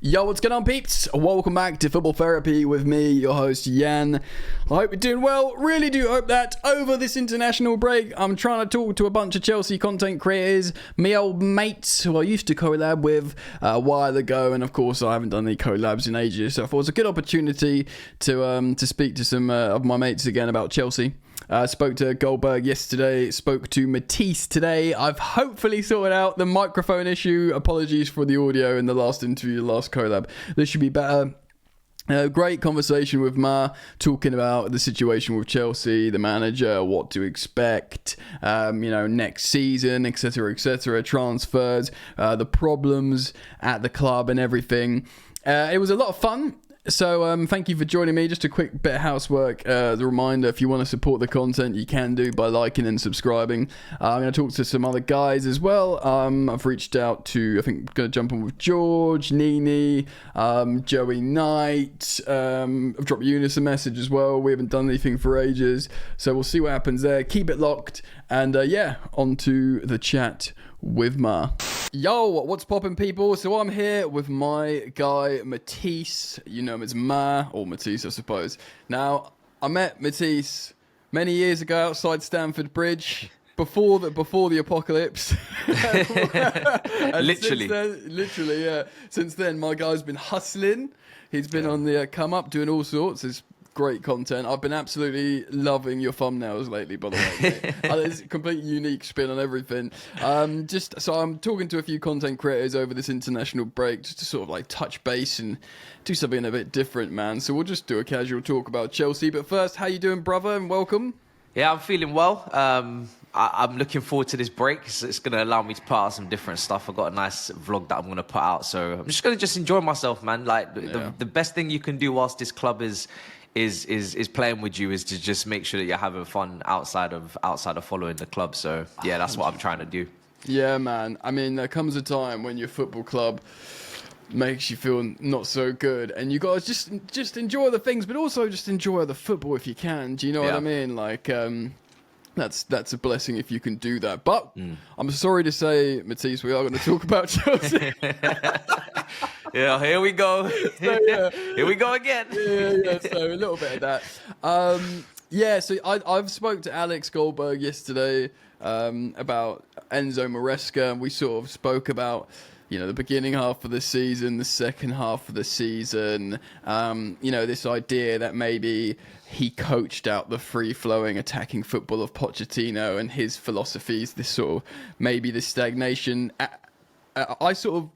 Yo, what's going on, peeps? Welcome back to Football Therapy with me, your host, Jan. I hope you're doing well. Really do hope that over this international break, I'm trying to talk to a bunch of Chelsea content creators, me old mates who I used to collab with a while ago, and of course, I haven't done any collabs in ages, so I thought it was a good opportunity to speak to some of my mates again about Chelsea. Spoke to Goldberg yesterday, spoke to Matisse today. I've hopefully sorted out the microphone issue. Apologies for the audio in the last interview, the last collab. This should be better. Great conversation with Ma, talking about the situation with Chelsea, the manager, what to expect, next season, etc., transfers, the problems at the club and everything. It was a lot of fun. So thank you for joining me. Just a quick bit of housework. The reminder, if you want to support the content, you can do by liking and subscribing. I'm going to talk to some other guys as well. I've reached out to, I think, going to jump on with George, Nini, Joey Knight. I've dropped Eunice a message as well. We haven't done anything for ages. So we'll see what happens there. Keep it locked. And on to the chat with Ma. Yo, what's poppin', people? So I'm here with my guy Matisse. You know him as Ma, or Matisse, I suppose. Now, I met Matisse many years ago outside Stamford Bridge, before the apocalypse. Literally, yeah. Since then, my guy's been hustling. He's been on the come up, doing all sorts. It's great content. I've been absolutely loving your thumbnails lately, by the way, mate. There's a complete unique spin on everything. So I'm talking to a few content creators over this international break just to sort of like touch base and do something a bit different, man. So we'll just do a casual talk about Chelsea. But first, how you doing, brother? And welcome. Yeah, I'm feeling well. I'm looking forward to this break. It's going to allow me to put out some different stuff. I've got a nice vlog that I'm going to put out. So I'm just going to enjoy myself, man. Like the best thing you can do whilst this club is playing with you is to just make sure that you're having fun outside of following the club. So yeah, that's what I'm trying to do. Yeah, man. I mean, there comes a time when your football club makes you feel not so good, and you gotta just enjoy the things, but also just enjoy the football if you can. Do you know what I mean? Like, that's a blessing if you can do that. But I'm sorry to say, Matisse, we are going to talk about Chelsea. Yeah, here we go. So, yeah. Here we go again. Yeah. So a little bit of that. So I've spoke to Alex Goldberg yesterday about Enzo Maresca, and we sort of spoke about the beginning half of the season, the second half of the season. This idea that maybe he coached out the free-flowing attacking football of Pochettino and his philosophies. This sort of maybe the stagnation. I sort of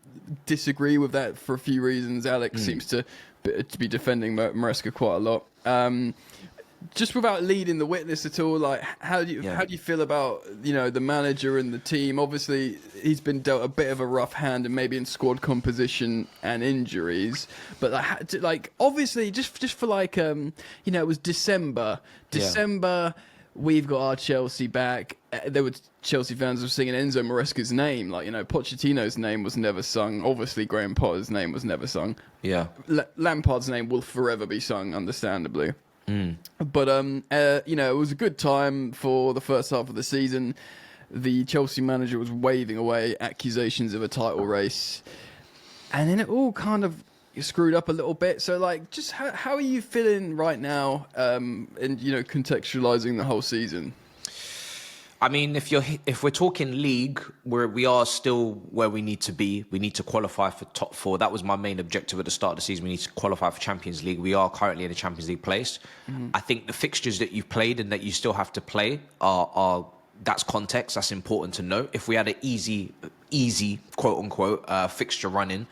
disagree with that for a few reasons. Alex seems to be defending Maresca quite a lot. Just without leading the witness at all, like how do you feel about the manager and the team? Obviously, he's been dealt a bit of a rough hand, and maybe in squad composition and injuries. But obviously, just for it was December. We've got our Chelsea back. There were Chelsea fans who were singing Enzo Maresca's name. Pochettino's name was never sung. Obviously, Graham Potter's name was never sung. Yeah. Lampard's name will forever be sung, understandably. But, it was a good time for the first half of the season. The Chelsea manager was waving away accusations of a title race. And then it all kind of screwed up a little bit. So, just how are you feeling right now and contextualizing the whole season? I mean, if we're talking league, we are still where we need to be. We need to qualify for top four. That was my main objective at the start of the season. We need to qualify for Champions League. We are currently in a Champions League place. I think the fixtures that you've played and that you still have to play are that's context. That's important to note. If we had an easy quote unquote fixture running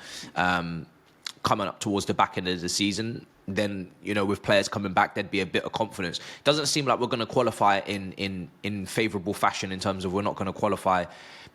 coming up towards the back end of the season, then with players coming back, there'd be a bit of confidence. It doesn't seem like we're going to qualify in favourable fashion in terms of we're not going to qualify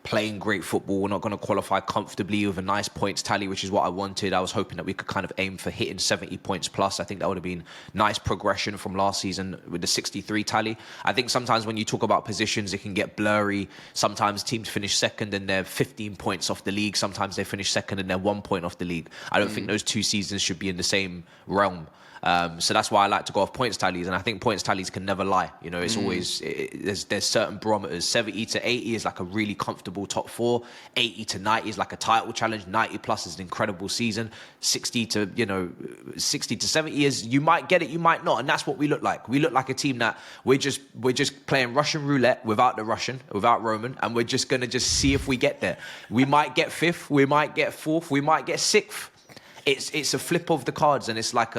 playing great football. We're not going to qualify comfortably with a nice points tally, which is what I wanted. I was hoping that we could kind of aim for hitting 70 points plus. I think that would have been nice progression from last season with the 63 tally. I think sometimes when you talk about positions, it can get blurry. Sometimes teams finish second and they're 15 points off the league. Sometimes they finish second and they're 1 point off the league. I don't think those two seasons should be in the same realm. time. So that's why I like to go off points tallies, and I think points tallies can never lie. You know, it's always there's certain barometers. 70 to 80 is like a really comfortable top 4. 80 to 90 is like a title challenge. 90 plus is an incredible season. 60 to 70 is you might get it, you might not, and that's what we look like. We look like a team that we're just playing Russian roulette without Roman, and we're just gonna just see if we get there. We might get 5th, we might get 4th, we might get 6th. It's a flip of the cards, and it's like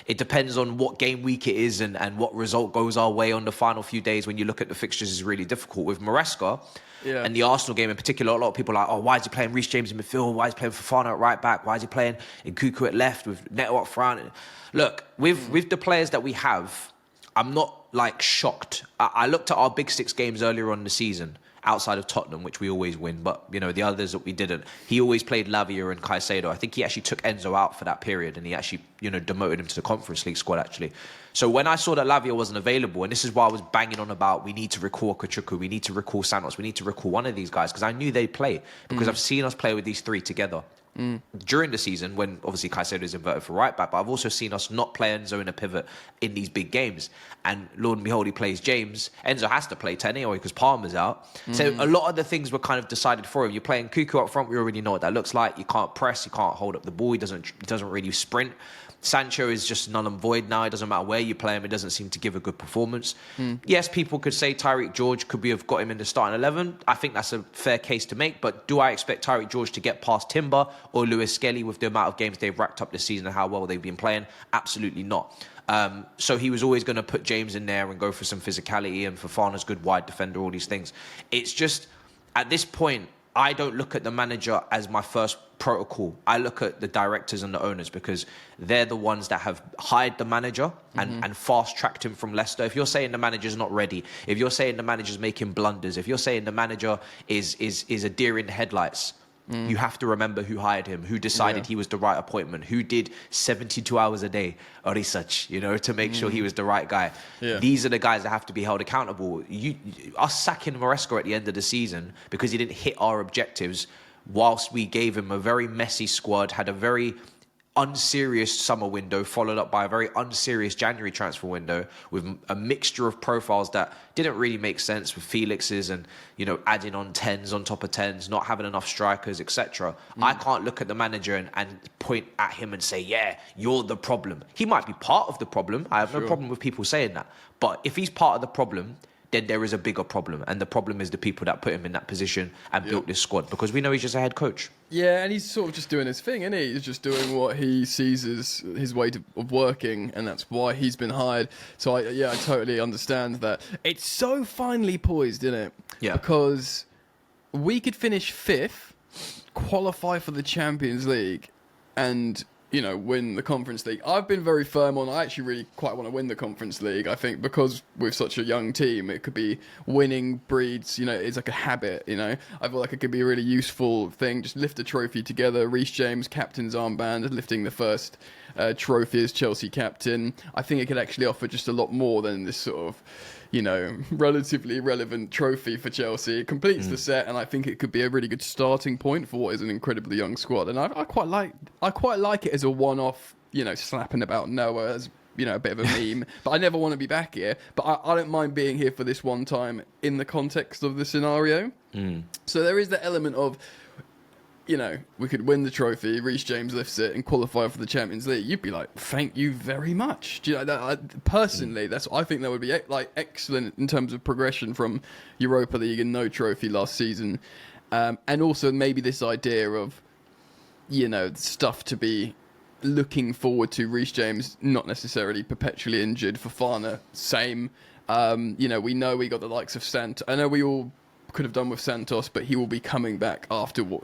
it depends on what game week it is and what result goes our way on the final few days. When you look at the fixtures, is really difficult. With Maresca and the Arsenal game in particular, a lot of people are like, oh, why is he playing Reece James in midfield? Why is he playing Fofana at right back? Why is he playing Nkunku at left with Neto up front? Look, with the players that we have, I'm not like shocked. I looked at our big 6 games earlier on in the season, outside of Tottenham, which we always win, but you know the others that we didn't. He always played Lavia and Caicedo. I think he actually took Enzo out for that period, and he actually demoted him to the Conference League squad actually. So when I saw that Lavia wasn't available, and this is why I was banging on about we need to recall Kachuku, we need to recall Santos, we need to recall one of these guys, because I knew they'd play, because I've seen us play with these 3 together. During the season, when obviously Caicedo is inverted for right back, but I've also seen us not play Enzo in a pivot in these big games. And Lord and behold, he plays James. Enzo has to play 10 anyway because Palmer's out. So a lot of the things were kind of decided for him. You're playing Cuckoo up front, we already know what that looks like. You can't press, you can't hold up the ball, he doesn't really sprint. Sancho is just null and void now. It doesn't matter where you play him. It doesn't seem to give a good performance. Yes, people could say Tyreek George could have got him in the starting 11. I think that's a fair case to make. But do I expect Tyreek George to get past Timber or Lewis Skelly with the amount of games they've racked up this season and how well they've been playing? Absolutely not. So he was always going to put James in there and go for some physicality, and Fofana's good wide defender, all these things. It's just, at this point, I don't look at the manager as my first protocol. I look at the directors and the owners, because they're the ones that have hired the manager and fast-tracked him from Leicester. If you're saying the manager's not ready, if you're saying the manager's making blunders, if you're saying the manager is a deer in the headlights, you have to remember who hired him, who decided he was the right appointment, who did 72 hours a day or such, to make sure he was the right guy. These are the guys that have to be held accountable. Us sacking Maresca at the end of the season because he didn't hit our objectives, whilst we gave him a very messy squad, had a very unserious summer window followed up by a very unserious January transfer window with a mixture of profiles that didn't really make sense, with Felix's and adding on 10s on top of 10s, not having enough strikers, etc. I can't look at the manager and point at him and say, yeah, you're the problem. He might be part of the problem. I have no problem with people saying that, but if he's part of the problem, then there is a bigger problem, and the problem is the people that put him in that position and built this squad, because we know he's just a head coach. Yeah, and he's sort of just doing his thing, isn't he? He's just doing what he sees as his way of working, and that's why he's been hired. So, I totally understand that. It's so finely poised, isn't it? Yeah. Because we could finish 5th, qualify for the Champions League, and win the Conference League. I've been very firm on, I actually really quite want to win the Conference League. I think because we're such a young team, it could be winning breeds, it's like a habit, I feel like it could be a really useful thing. Just lift a trophy together. Reece James, captain's armband, lifting the first trophy as Chelsea captain. I think it could actually offer just a lot more than this sort of, relatively relevant trophy for Chelsea. It completes the set, and I think it could be a really good starting point for what is an incredibly young squad. And I quite like it as a one-off, slapping about Noah as a bit of a meme. But I never want to be back here. But I don't mind being here for this one time in the context of the scenario. So there is the element of, we could win the trophy, Reece James lifts it and qualify for the Champions League. You'd be like, thank you very much. Do you know that? Personally, I think that would be excellent in terms of progression from Europa League and no trophy last season. And also maybe this idea of, stuff to be looking forward to. Reece James, not necessarily perpetually injured. Fofana, same. We know we got the likes of Santos. I know we all could have done with Santos, but he will be coming back after what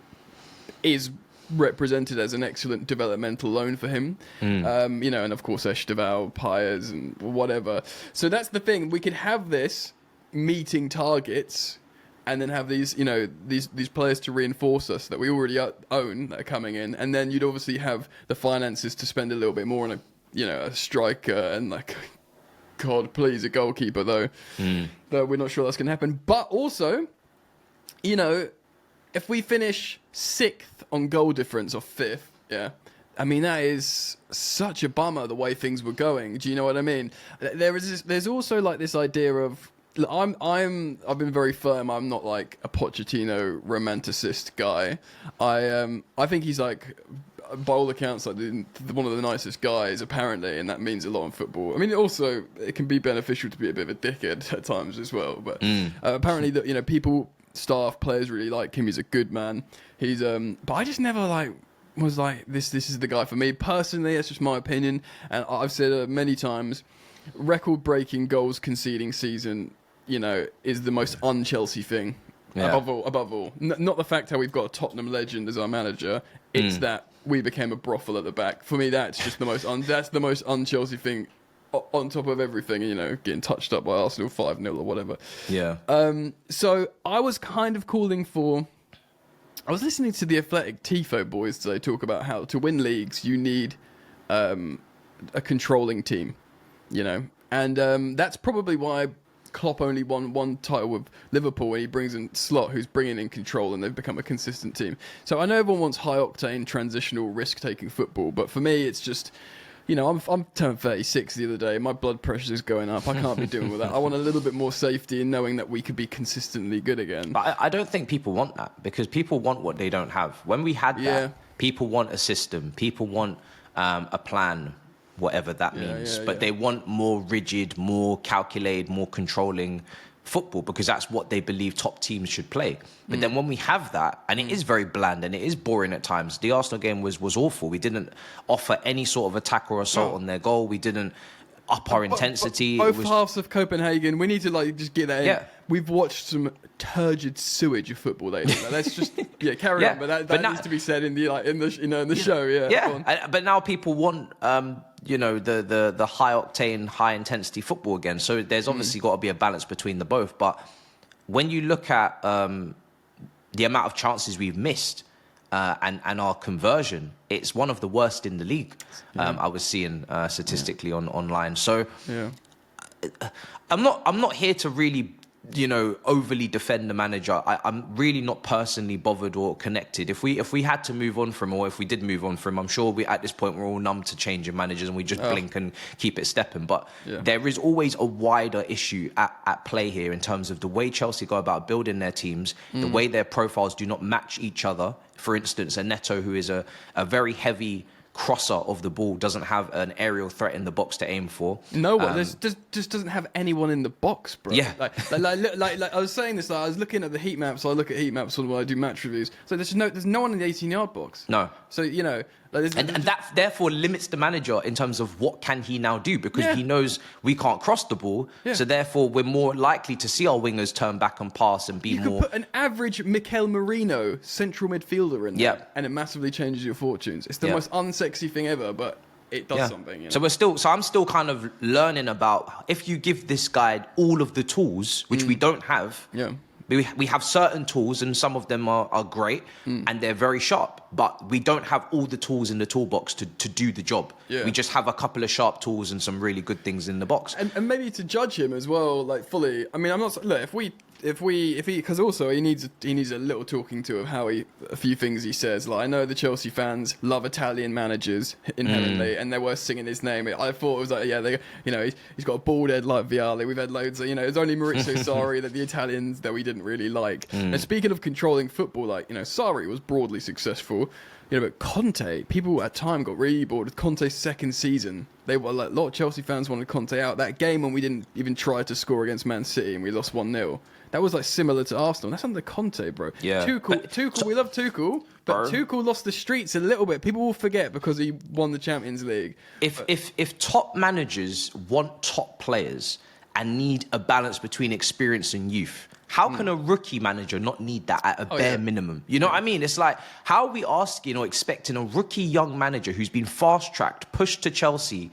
is represented as an excellent developmental loan for him. And of course Esteval, Pires and whatever. So that's the thing. We could have this meeting targets and then have these, these players to reinforce us that we already own that are coming in. And then you'd obviously have the finances to spend a little bit more on a striker and God, please, a goalkeeper though. Though we're not sure that's going to happen. But also, if we finish 6th on goal difference or 5th, I mean, that is such a bummer the way things were going. Do you know what I mean? There's also like this idea of I've been very firm. I'm not like a Pochettino romanticist guy. I think he's like, by all accounts, like one of the nicest guys apparently, and that means a lot in football. I mean, also it can be beneficial to be a bit of a dickhead at times as well. But apparently, that people, staff, players really like him. He's a good man. He's but I just never like was like this is the guy for me personally. That's just my opinion, and I've said many times, record-breaking goals conceding season, is the most un-Chelsea thing. Yeah. Above all, not the fact how we've got a Tottenham legend as our manager. It's that we became a brothel at the back. For me, that's just the most un-Chelsea thing, on top of everything. Getting touched up by Arsenal 5-0 or whatever. Yeah. So I was kind of calling for. I was listening to the Athletic Tifo boys today talk about how to win leagues you need a controlling team, and that's probably why Klopp only won one title with Liverpool when he brings in Slot, who's bringing in control, and they've become a consistent team. So I know everyone wants high-octane, transitional, risk-taking football, but for me, it's just, I'm turned 36 the other day. My blood pressure is going up. I can't be doing with that. I want a little bit more safety in knowing that we could be consistently good again. But I don't think people want that, because people want what they don't have. When we had that, people want a system. People want a plan, whatever that means. But they want more rigid, more calculated, more controlling football, because that's what they believe top teams should play. But then when we have that, and it is very bland and it is boring at times. The Arsenal game was awful. We didn't offer any sort of attack or assault on their goal. We didn't up our intensity. Both halves of Copenhagen, we need to just get that in. Yeah. We've watched some turgid sewage of football lately. Let's just carry on. But that needs to be said in the show. Yeah. But now people want the high octane, high intensity football again. So there's obviously got to be a balance between the both. But when you look at the amount of chances we've missed and our conversion, it's one of the worst in the league. I was seeing statistically online. So I'm not here to really overly defend the manager. I'm really not personally bothered or connected. If we had to move on from, or if we did move on from, I'm sure at this point we're all numb to changing managers and we just blink and keep it stepping. But there is always a wider issue at play here in terms of the way Chelsea go about building their teams, the way their profiles do not match each other. For instance, a Neto, who is a very heavy crosser of the ball, doesn't have an aerial threat in the box to aim for. No one. Just doesn't have anyone in the box, bro. Yeah. Like I was saying this. I was looking at the heat maps. So I look at heat maps when I do match reviews. So there's no one in the 18-yard box. No. So and that therefore limits the manager in terms of what can he now do, because he knows we can't cross the ball. Yeah. So therefore we're more likely to see our wingers turn back and pass and be more. You could put an average Mikel Merino central midfielder in there, and it massively changes your fortunes. It's the most unsexy thing ever, but it does something. So I'm still kind of learning about, if you give this guy all of the tools, which we don't have. Yeah. We have certain tools, and some of them are great, and they're very sharp. But we don't have all the tools in the toolbox to do the job. Yeah. We just have a couple of sharp tools and some really good things in the box. And maybe to judge him as well, like fully. I mean, I'm not. Look, if he, because also he needs a little talking to of how a few things he says. Like, I know the Chelsea fans love Italian managers inherently, and they were singing his name. I thought it was like, he's got a bald head like Vialli. We've had loads of, it's only Maurizio Sarri that the Italians that we didn't really like. And speaking of controlling football, Sarri was broadly successful. But Conte, people at time got really bored with Conte's second season. They were a lot of Chelsea fans wanted Conte out. That game when we didn't even try to score against Man City and we lost 1-0. That was similar to Arsenal. That's under Conte, bro. Yeah. Tuchel, we love Tuchel, but Tuchel lost the streets a little bit. People will forget because he won the Champions League. If top managers want top players and need a balance between experience and youth, how can a rookie manager not need that at a bare minimum? You know what I mean? It's like, how are we asking or expecting a rookie young manager who's been fast-tracked, pushed to Chelsea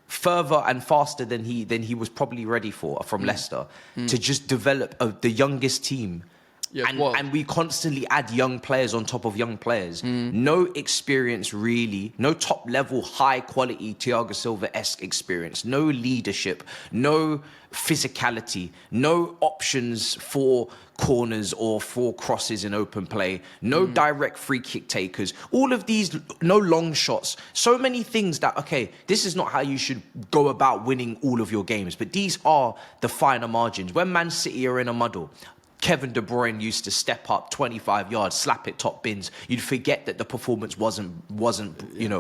further and faster than he was probably ready for from Leicester, to just develop the youngest team Yeah, and we constantly add young players on top of young players. No experience really, no top level, high quality Thiago Silva-esque experience, no leadership, no physicality, no options for corners or for crosses in open play, no direct free kick takers, all of these, no long shots, so many things that, okay, this is not how you should go about winning all of your games, but these are the finer margins. When Man City are in a muddle, Kevin De Bruyne used to step up 25 yards, slap it top bins. You'd forget that the performance wasn't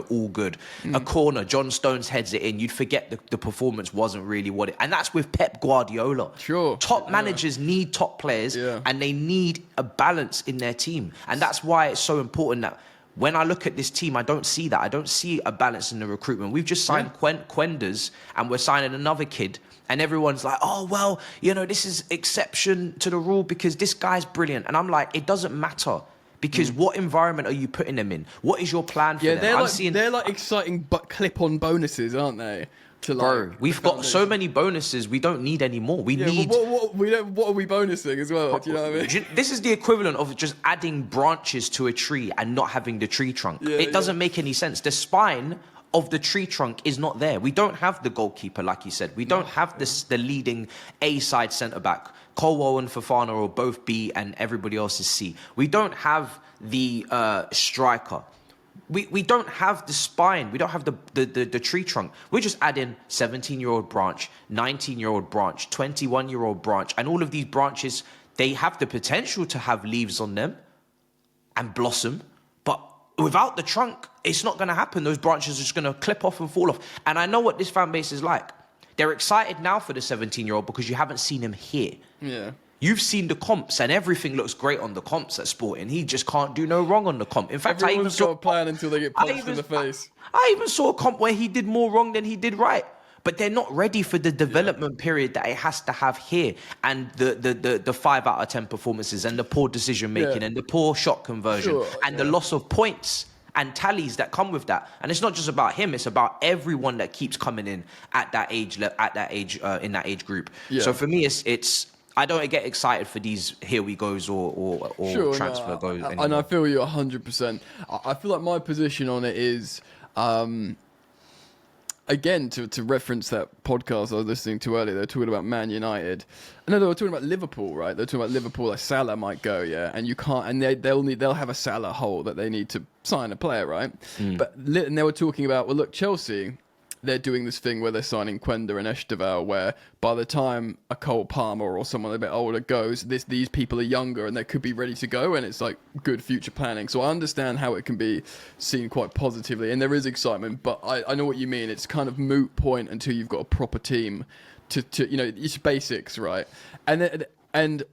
all good. A corner, John Stones heads it in. You'd forget the performance wasn't really what it. And that's with Pep Guardiola. Sure. Top managers need top players, and they need a balance in their team. And that's why it's so important that when I look at this team, I don't see that. I don't see a balance in the recruitment. We've just signed Quenders, and we're signing another kid. And everyone's like, oh, well, this is exception to the rule because this guy's brilliant. And I'm like, it doesn't matter. Because what environment are you putting them in? What is your plan for them? They're like exciting but clip-on bonuses, aren't they? Bro, we've got so many bonuses, we don't need any more. We need... What are we bonusing as well? Do you know what I mean? This is the equivalent of just adding branches to a tree and not having the tree trunk. It doesn't make any sense. The spine of the tree trunk is not there. We don't have the goalkeeper, like you said. We don't have the leading A-side centre-back. Colwell and Fofana are both B and everybody else is C. We don't have the striker. We don't have the spine. We don't have the tree trunk. We're just adding 17-year-old branch, 19-year-old branch, 21-year-old branch. And all of these branches, they have the potential to have leaves on them and blossom. But without the trunk, it's not going to happen. Those branches are just going to clip off and fall off. And I know what this fan base is like. They're excited now for the 17-year-old because you haven't seen him here. Yeah. You've seen the comps and everything looks great on the comps at Sporting. He just can't do no wrong on the comp. In fact, I even saw a plan until they get punched in the face. I even saw a comp where he did more wrong than he did right. But they're not ready for the development period that it has to have here, and the 5 out of 10 performances, and the poor decision making, and the poor shot conversion, and the loss of points and tallies that come with that. And it's not just about him; it's about everyone that keeps coming in at that age, in that age group. Yeah. So for me, it's. I don't get excited for these here we goes or transfer goes. Anymore. And I feel you 100%. I feel like my position on it is. Again, to reference that podcast I was listening to earlier, they were talking about Man United. No, they were talking about Liverpool, right? They're talking about Liverpool, like Salah might go, and you can't, and they'll have a Salah hole that they need to sign a player, right? And they were talking about, well, look, Chelsea, they're doing this thing where they're signing Quenda and Esteval, where by the time a Cole Palmer or someone a bit older goes, these people are younger and they could be ready to go, and it's like good future planning. So I understand how it can be seen quite positively, and there is excitement, but I know what you mean. It's kind of moot point until you've got a proper team to it's basics, right? And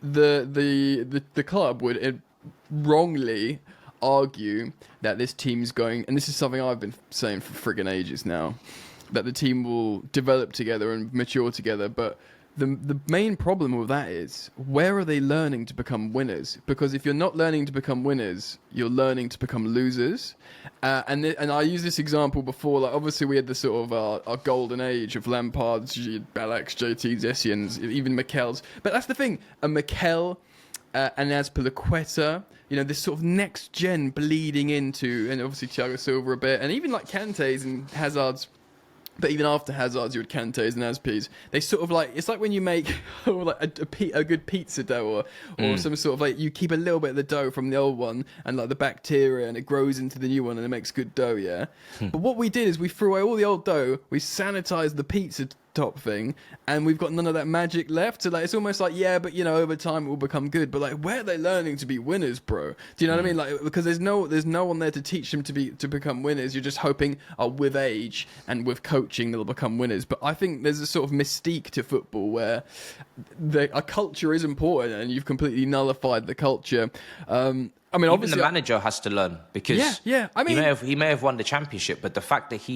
the club would wrongly argue that this team's going, and this is something I've been saying for friggin' ages now, that the team will develop together and mature together, but the main problem with that is, where are they learning to become winners? Because if you're not learning to become winners, you're learning to become losers. And I used this example before, like obviously we had the sort of our golden age of Lampard's, Balak's, JT's, Essien's, even Mikel's. But that's the thing, a Mikel and Azpilicueta, this sort of next gen bleeding into, and obviously Thiago Silva a bit, and even like Kante's and Hazard's, but even after Hazard's, you had Kante's and Azpi's. They sort of like, it's like when you make like a good pizza dough or some sort of like, you keep a little bit of the dough from the old one and like the bacteria, and it grows into the new one and it makes good dough, But what we did is we threw away all the old dough, we sanitized the pizza top thing, and we've got none of that magic left. So like, it's almost like, but over time it will become good. But like, where are they learning to be winners, bro? Do you know what I mean? Like, because there's no one there to teach them to become winners. You're just hoping with age and with coaching they'll become winners. But I think there's a sort of mystique to football where a culture is important, and you've completely nullified the culture. I mean, even obviously the manager has to learn, because I mean, he may have won the championship, but the fact that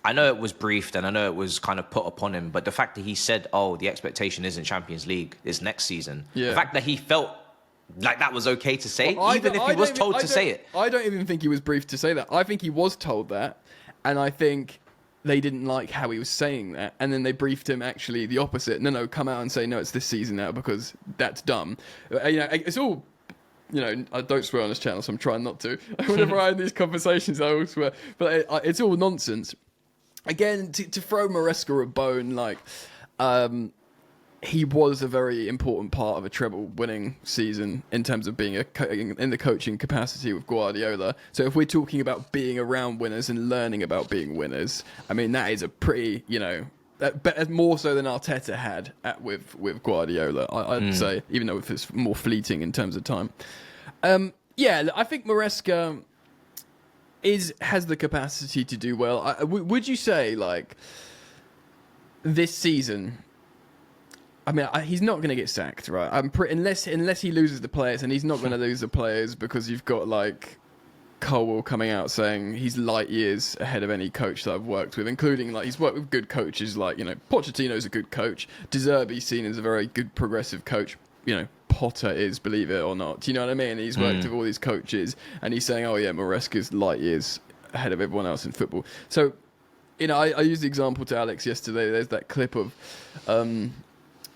I know it was briefed and I know it was kind of put upon him, but the fact that he said, the expectation isn't Champions League, it's next season. Yeah. The fact that he felt like that was okay to say, even if he was told to say it. I don't even think he was briefed to say that. I think he was told that. And I think they didn't like how he was saying that, and then they briefed him actually the opposite. No, come out and say no, it's this season now because that's dumb. It's all. I don't swear on this channel, so I'm trying not to. Whenever I have these conversations, I always swear, but it's all nonsense. Again, to throw Maresca a bone, he was a very important part of a treble-winning season in terms of being in the coaching capacity with Guardiola. So if we're talking about being around winners and learning about being winners, I mean, that is a pretty, more so than Arteta had with Guardiola, I'd say, even though it's more fleeting in terms of time. I think Maresca has the capacity to do well. Would you say, this season... I mean, he's not going to get sacked, right? Unless he loses the players, and he's not going to lose the players because you've got Colwell coming out saying he's light years ahead of any coach that I've worked with, including he's worked with good coaches Pochettino's a good coach, De Zerbi's seen as a very good progressive coach. Potter is, believe it or not. Do you know what I mean? He's worked with all these coaches, and he's saying, "Oh yeah, Maresca's light years ahead of everyone else in football." So, I used the example to Alex yesterday. There's that clip of.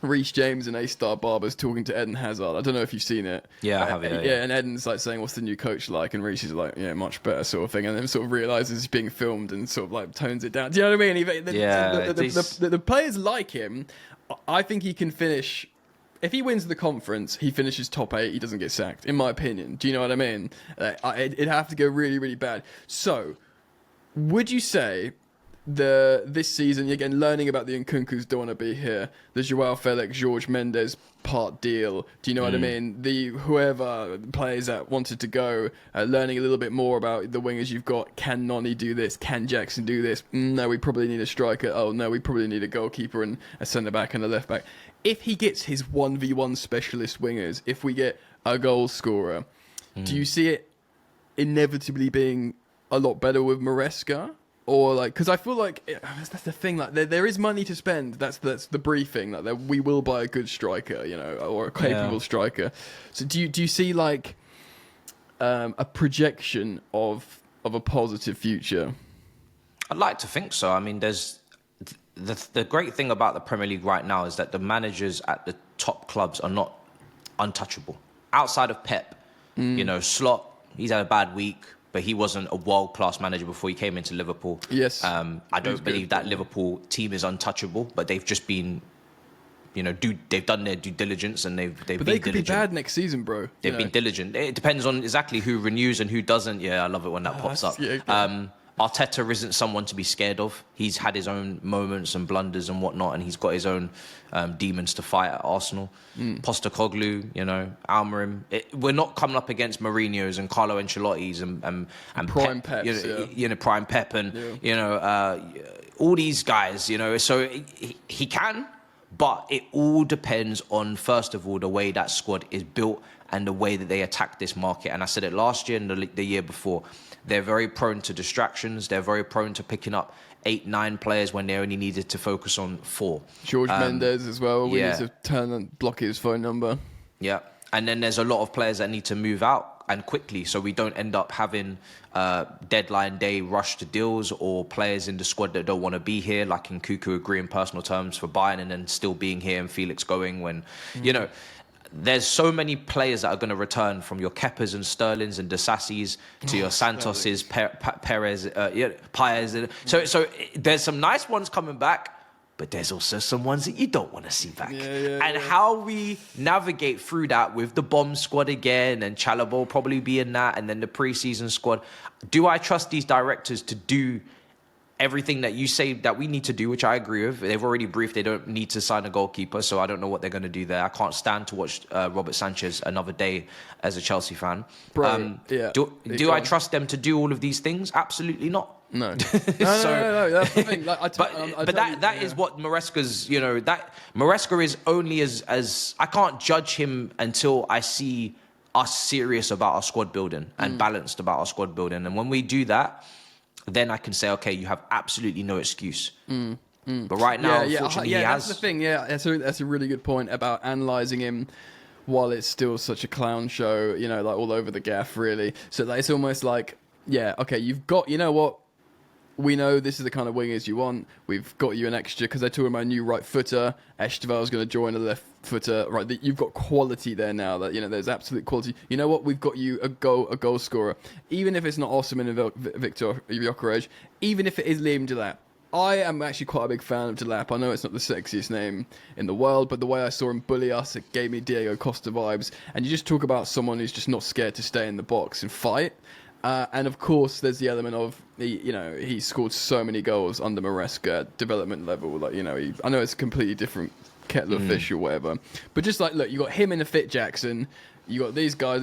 Reece James and A-Star Barbers talking to Eden Hazard. I don't know if you've seen it. Yeah, I have it. Yeah, and Eden's saying, "What's the new coach like?" And Reece is like, "Yeah, much better," sort of thing. And then sort of realizes he's being filmed and sort of tones it down. Do you know what I mean? The players like him. I think he can finish. If he wins the conference, he finishes top 8. He doesn't get sacked, in my opinion. Do you know what I mean? It'd have to go really, really bad. So, would you say? This season, again, learning about the Nkunkus don't want to be here. The Joao Felix, George Mendes part deal. Do you know what I mean? The whoever players that wanted to go, learning a little bit more about the wingers you've got. Can Noni do this? Can Jackson do this? No, we probably need a striker. Oh no, we probably need a goalkeeper and a centre back and a left back. If he gets his 1v1 specialist wingers, if we get a goal scorer, do you see it inevitably being a lot better with Maresca? Or because I feel that's the thing. There is money to spend. That's the briefing. That we will buy a good striker, or a capable striker. So do you see a projection of a positive future? I'd like to think so. I mean, there's the great thing about the Premier League right now is that the managers at the top clubs are not untouchable. Outside of Pep, Slot, he's had a bad week. But he wasn't a world-class manager before he came into Liverpool. Yes. I don't believe that Liverpool team is untouchable, but they've just been, they've done their due diligence and they've been diligent. But they could be bad next season, bro. They've been diligent. It depends on exactly who renews and who doesn't. Yeah, I love it when that pops up. Yeah, okay. Arteta isn't someone to be scared of. He's had his own moments and blunders and whatnot, and he's got his own demons to fight at Arsenal. Postecoglou, Almiron. We're not coming up against Mourinho's and Carlo Ancelotti's and Prime Pep, Peps, Prime Pep and all these guys. So he can, but it all depends on, first of all, the way that squad is built and the way that they attack this market. And I said it last year and the year before. They're very prone to distractions. They're very prone to picking up 8, 9 players when they only needed to focus on 4. George Mendes as well. We need to turn and block his phone number. Yeah. And then there's a lot of players that need to move out and quickly, so we don't end up having deadline day rush to deals or players in the squad that don't want to be here, like Nkunku agreeing personal terms for Bayern and then still being here and Felix going when, there's so many players that are going to return, from your Kepas and Sterlings and Disassis to your Santoses, Perez, Paez. So there's some nice ones coming back, but there's also some ones that you don't want to see back. How we navigate through that with the bomb squad again, and Chalobah will probably be in that, and then the preseason squad. Do I trust these directors to do everything that you say that we need to do, which I agree with? They've already briefed they don't need to sign a goalkeeper, so I don't know what they're going to do there. I can't stand to watch Robert Sanchez another day as a Chelsea fan. Do I trust them to do all of these things? Absolutely not. No. No, that's the thing. That is what Maresca's, that Maresca is only as I can't judge him until I see us serious about our squad building and balanced about our squad building. And when we do that, then I can say, okay, you have absolutely no excuse. But right now, unfortunately, he has... That's the thing, that's a really good point about analysing him while it's still such a clown show, all over the gaff, really. So it's almost like, okay, you've got, we know this is the kind of wingers you want. We've got you an extra because they're talking about a new right footer. Esteval's going to join a left footer. Right, you've got quality there now. That there's absolute quality. You know what? We've got you a goal scorer. Even if it's not Osman and Victor Gyökeres, even if it is Liam Delap. I am actually quite a big fan of Delap. I know it's not the sexiest name in the world, but the way I saw him bully us, it gave me Diego Costa vibes. And you just talk about someone who's just not scared to stay in the box and fight. And of course, there's the element of he scored so many goals under Maresca at development level. Like I know it's a completely different kettle of fish or whatever, but just like look, you got him and a fit Jackson. You got these guys,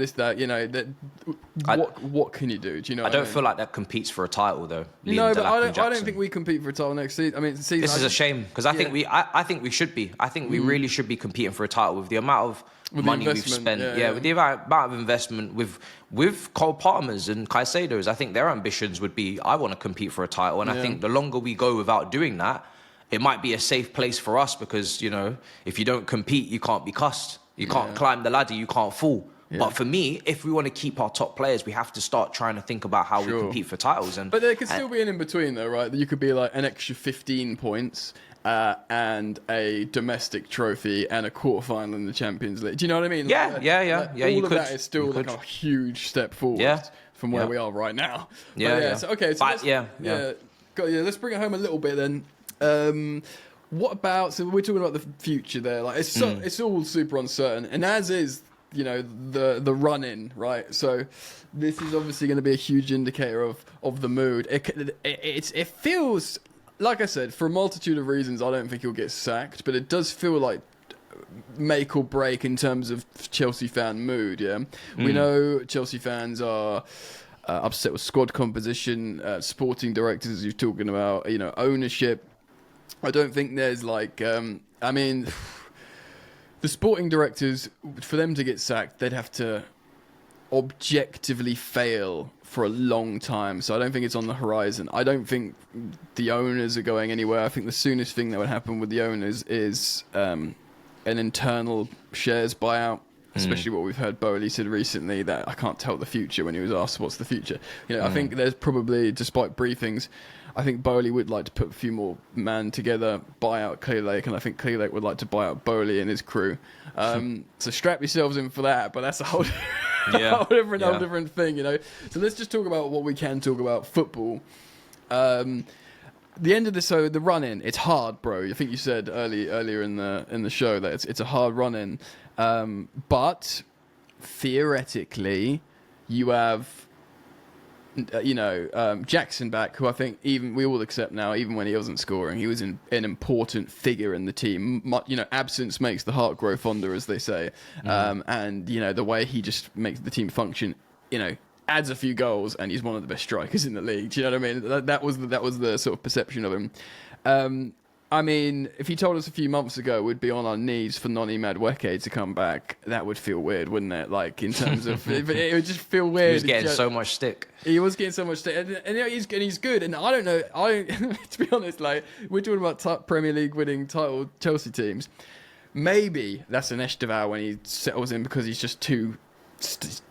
what can you do? Do you know? I don't feel like that competes for a title though. No, but I don't think we compete for a title next season. I mean, this is a shame because I think we should be. I think we really should be competing for a title with the amount of money we've spent. With the amount of investment with Cole Palmer's and Caicedo's. I think their ambitions would be, I want to compete for a title, and I think the longer we go without doing that, it might be a safe place for us because if you don't compete, you can't be cussed. You can't climb the ladder, you can't fall. Yeah. But for me, if we want to keep our top players, we have to start trying to think about how we compete for titles. But there could still be an in-between though, right? You could be like an extra 15 points and a domestic trophy and a quarterfinal in the Champions League. Do you know what I mean? Yeah. All of that is still like a huge step forward from where we are right now. So let's bring it home a little bit then. What about? So we're talking about the future there. Like it's all super uncertain, and as is the run-in, right? So this is obviously going to be a huge indicator of the mood. It feels like I said, for a multitude of reasons, I don't think he'll get sacked, but it does feel like make or break in terms of Chelsea fan mood. Yeah, we know Chelsea fans are upset with squad composition, sporting directors, as you're talking about, ownership. I don't think there's the sporting directors, for them to get sacked, they'd have to objectively fail for a long time. So I don't think it's on the horizon. I don't think the owners are going anywhere. I think the soonest thing that would happen with the owners is an internal shares buyout, especially what we've heard Bowley said recently, that I can't tell the future when he was asked what's the future. I think there's probably, despite briefings, I think Bowley would like to put a few more men together, buy out Clearlake, and I think Clearlake would like to buy out Bowley and his crew. So strap yourselves in for that, but that's a whole, whole different thing, So let's just talk about what we can talk about football. The end of the run-in, it's hard, bro. I think you said earlier in the show that it's a hard run-in, but theoretically, you have Jackson back, who I think even we all accept now, even when he wasn't scoring, he was an important figure in the team. Absence makes the heart grow fonder, as they say. And the way he just makes the team function, adds a few goals, and he's one of the best strikers in the league. Do you know what I mean? That was the sort of perception of him. If he told us a few months ago we'd be on our knees for Noni Madueke to come back, that would feel weird, wouldn't it? Like, in terms of... it would just feel weird. He was getting so much stick. He was getting so much stick. And he's good. And I don't know... to be honest, like, we're talking about Premier League winning title Chelsea teams. Maybe that's an Esteval when he settles in because he's just too...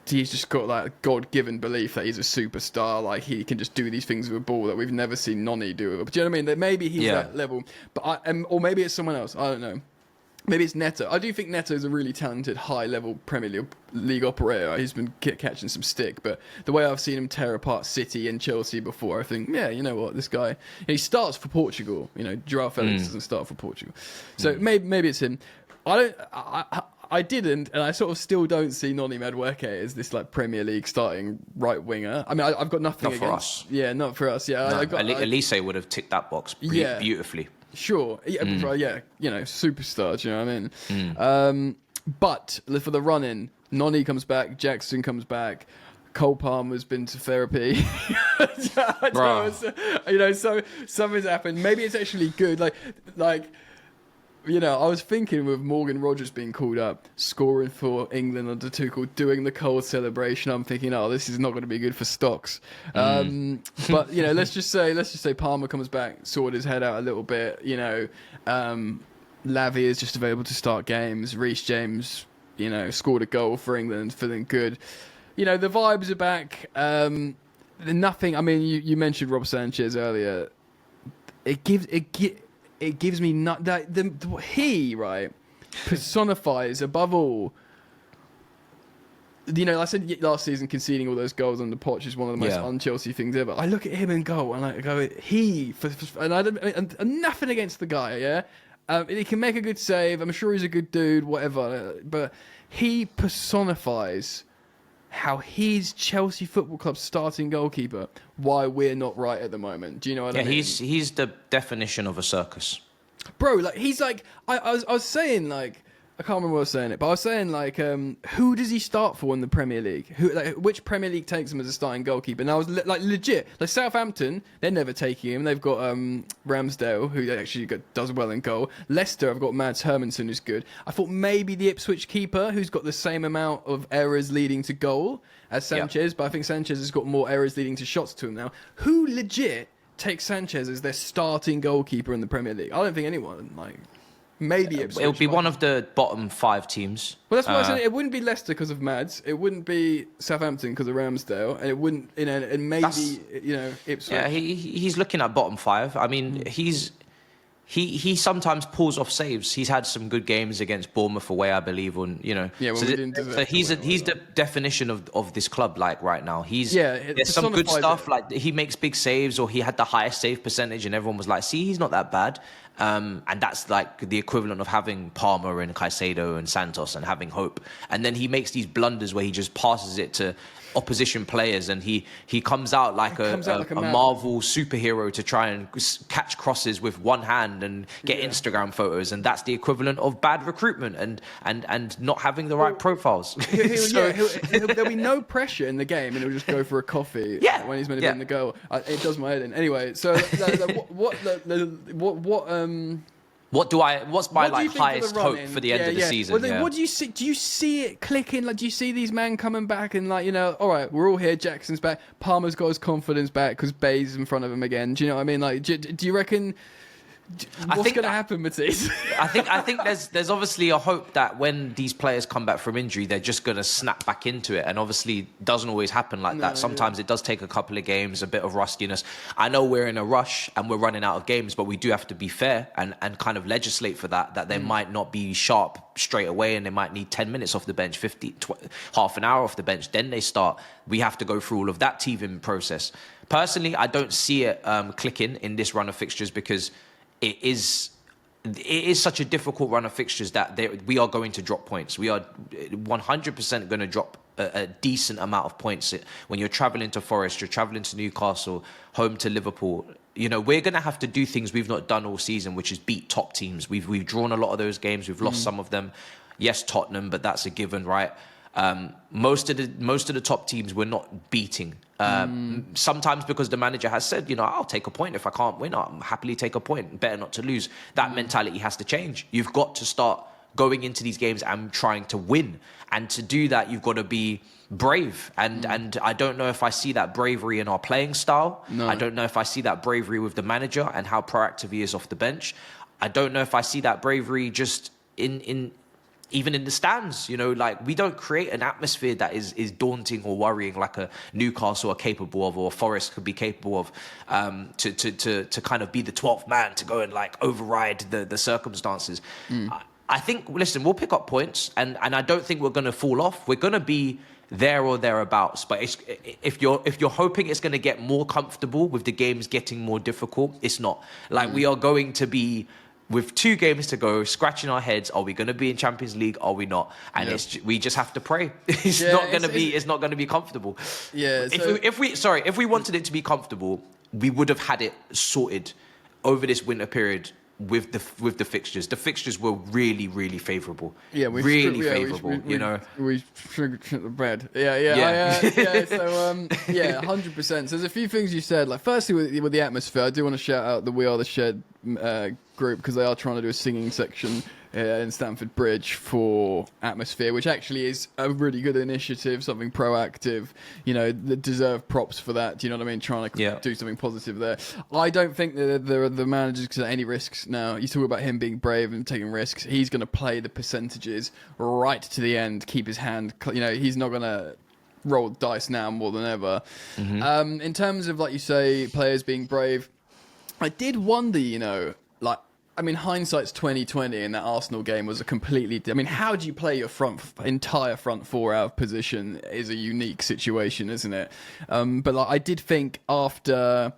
He's just got like a God-given belief that he's a superstar, like he can just do these things with a ball that we've never seen Noni do. But do you know what I mean? That maybe he's that level, but or maybe it's someone else. I don't know. Maybe it's Neto. I do think Neto is a really talented, high-level Premier League operator. He's been catching some stick, but the way I've seen him tear apart City and Chelsea before, I think, you know what, this guy, he starts for Portugal. Joao Felix doesn't start for Portugal, so maybe it's him. I didn't, and I sort of still don't see Noni Madueke as this like Premier League starting right winger. I mean, I've got nothing not against. For us. Yeah, not for us. Yeah, no, Elise would have ticked that box beautifully. Sure. Yeah, superstar. Do you know what I mean? But for the run-in, Noni comes back, Jackson comes back. Cole Palmer's been to therapy. So something's happened. Maybe it's actually good. Like. I was thinking with Morgan Rogers being called up, scoring for England under Tuchel, doing the cold celebration. I'm thinking, this is not going to be good for stocks. But let's just say Palmer comes back, sorted his head out a little bit. Lavia is just available to start games. Reece James, scored a goal for England, feeling good. The vibes are back. nothing. I mean, you mentioned Rob Sanchez earlier. It gives me not that he right personifies above all. You know, I said last season conceding all those goals under Poch is one of the most un-Chelsea things ever. I look at him in goal and I go, and I don't, and nothing against the guy, yeah. He can make a good save. I'm sure he's a good dude, whatever. But he personifies how he's Chelsea Football Club's starting goalkeeper. Why we're not right at the moment. Do you know what I mean? He's the definition of a circus, bro. Like he's like I was saying like. I can't remember what I was saying it, but I was saying like, who does he start for in the Premier League? Which Premier League takes him as a starting goalkeeper? And I was like, legit, like Southampton, they're never taking him. They've got Ramsdale, who actually does well in goal. Leicester, I've got Mads Hermansen, who's good. I thought maybe the Ipswich keeper, who's got the same amount of errors leading to goal as Sanchez, but I think Sanchez has got more errors leading to shots to him now. Who legit takes Sanchez as their starting goalkeeper in the Premier League? I don't think anyone like. Maybe it would be one of the bottom 5 teams. Well, that's what I said. It wouldn't be Leicester because of Mads. It wouldn't be Southampton because of Ramsdale, and it wouldn't, and maybe Ipswich. Yeah, he's looking at bottom 5. I mean, he sometimes pulls off saves. He's had some good games against Bournemouth away, I believe, so he's the definition of this club. Like right now, there's some good stuff. Like he makes big saves, or he had the highest save percentage, and everyone was like, "See, he's not that bad." And that's like the equivalent of having Palmer and Caicedo and Santos and having hope. And then he makes these blunders where he just passes it to opposition players, and he comes out like a Marvel superhero to try and catch crosses with one hand and get Instagram photos, and that's the equivalent of bad recruitment and not having the right profiles. There'll be no pressure in the game, and he'll just go for a coffee when he's meant to be in the goal. It does my head in. Anyway, so what's my like highest hope for the end of the season? What do you see? Do you see it clicking? Like, do you see these men coming back and like, all right, we're all here. Jackson's back. Palmer's got his confidence back because Bay's in front of him again. Do you know what I mean? Like, do you reckon? What's going to happen, Matisse? I think there's obviously a hope that when these players come back from injury, they're just going to snap back into it. And obviously, it doesn't always happen like that. Sometimes it does take a couple of games, a bit of rustiness. I know we're in a rush and we're running out of games, but we do have to be fair and kind of legislate for that they might not be sharp straight away, and they might need 10 minutes off the bench, half an hour off the bench. Then they start. We have to go through all of that teething process. Personally, I don't see it clicking in this run of fixtures because it is such a difficult run of fixtures that we are going to drop points. We are 100% going to drop a decent amount of points when you're travelling to Forest, you're travelling to Newcastle, home to Liverpool. We're going to have to do things we've not done all season, which is beat top teams. We've drawn a lot of those games. We've lost some of them. Yes, Tottenham, but that's a given, right? Most of the top teams we're not beating. Sometimes because the manager has said, I'll take a point if I can't win. I'll happily take a point. Better not to lose. That mentality has to change. You've got to start going into these games and trying to win. And to do that, you've got to be brave. And I don't know if I see that bravery in our playing style. No. I don't know if I see that bravery with the manager and how proactive he is off the bench. I don't know if I see that bravery just even in the stands, like we don't create an atmosphere that is daunting or worrying like a Newcastle are capable of, or Forest could be capable of, to kind of be the 12th man to go and like override the circumstances. I think, listen, we'll pick up points, and I don't think we're going to fall off. We're going to be there or thereabouts. But if you're hoping it's going to get more comfortable with the games getting more difficult, it's not. Like we are going to be, with 2 games to go, scratching our heads, are we going to be in Champions League? Are we not? And we just have to pray. It's not going to be comfortable. Yeah. If we wanted it to be comfortable, we would have had it sorted over this winter period with the fixtures. The fixtures were really, really favourable. Yeah, really favourable. We sugared the bread. Yeah. So 100%. So there's a few things you said. Like, firstly, with the atmosphere, I do want to shout out the We Are the Shed group, because they are trying to do a singing section in Stamford Bridge for atmosphere, which actually is a really good initiative, something proactive, that deserve props for that. Do you know what I mean? Trying to do something positive there. I don't think that the managers can take any risks now. You talk about him being brave and taking risks. He's going to play the percentages right to the end, keep his hand, he's not going to roll the dice now more than ever. In terms of, like you say, players being brave, I did wonder, like, I mean, hindsight's 2020, and that Arsenal game was a completely. I mean, how do you play your entire front four out of position? Is a unique situation, isn't it? But like, I did think after.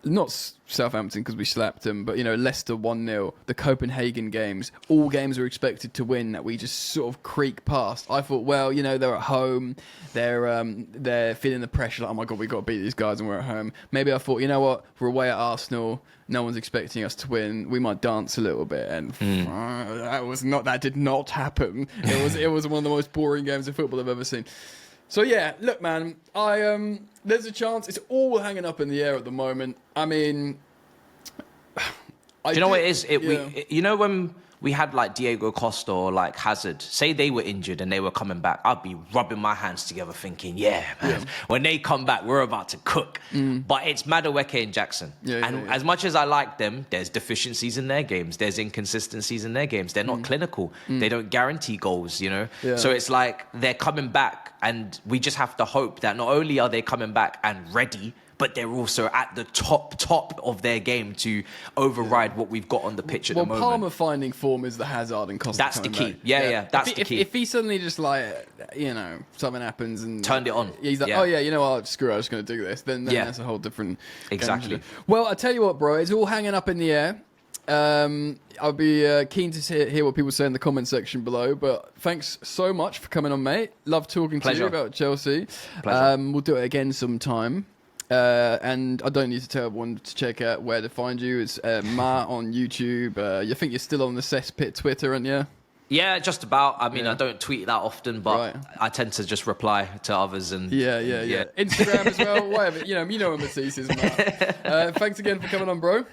Not Southampton because we slapped them, but Leicester 1-0, the Copenhagen games, all games were expected to win that we just sort of creak past. I thought, well, they're at home, they're feeling the pressure, like, oh my god, we got to beat these guys and we're at home. Maybe I thought, you know what, we're away at Arsenal, no one's expecting us to win, we might dance a little bit, and that did not happen. It was one of the most boring games of football I've ever seen. So yeah, look, man, there's a chance. It's all hanging up in the air at the moment. I mean, do you know what it is? When we had like Diego Costa or like Hazard, say they were injured and they were coming back, I'd be rubbing my hands together thinking, yeah, man, when they come back, we're about to cook. But it's Madueke and Jackson. As much as I like them, there's deficiencies in their games. There's inconsistencies in their games. They're not clinical. They don't guarantee goals, So it's like they're coming back and we just have to hope that not only are they coming back and ready, but they're also at the top of their game to override what we've got on the pitch at the moment. Well, Palmer finding form is the Hazard and Costa. That's the key. Yeah, that's the key. If he suddenly just like, something happens and... Turned it on. He's like, oh yeah, you know what, screw it, I'm just going to do this. Then that's a whole different... Exactly. Game. Well, I tell you what, bro, it's all hanging up in the air. I'll be keen to hear what people say in the comment section below, but thanks so much for coming on, mate. Love talking to you about Chelsea. We'll do it again sometime. And I don't need to tell everyone to check out where to find you. It's MAH on YouTube. You think you're still on the cesspit Twitter, aren't you? Yeah, just about. I mean, I don't tweet that often, but I tend to just reply to others. And Yeah. Instagram as well, whatever. You know what Matisse is, MAH. Thanks again for coming on, bro.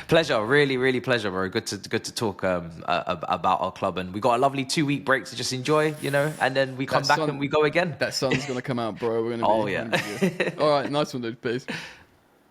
Pleasure, really pleasure, bro. Good to talk about our club, and we got a lovely 2-week break to just enjoy, and then we come back and we go again. That sun's gonna come out, bro. We're gonna be. Yeah. All right, nice one, dude. Peace.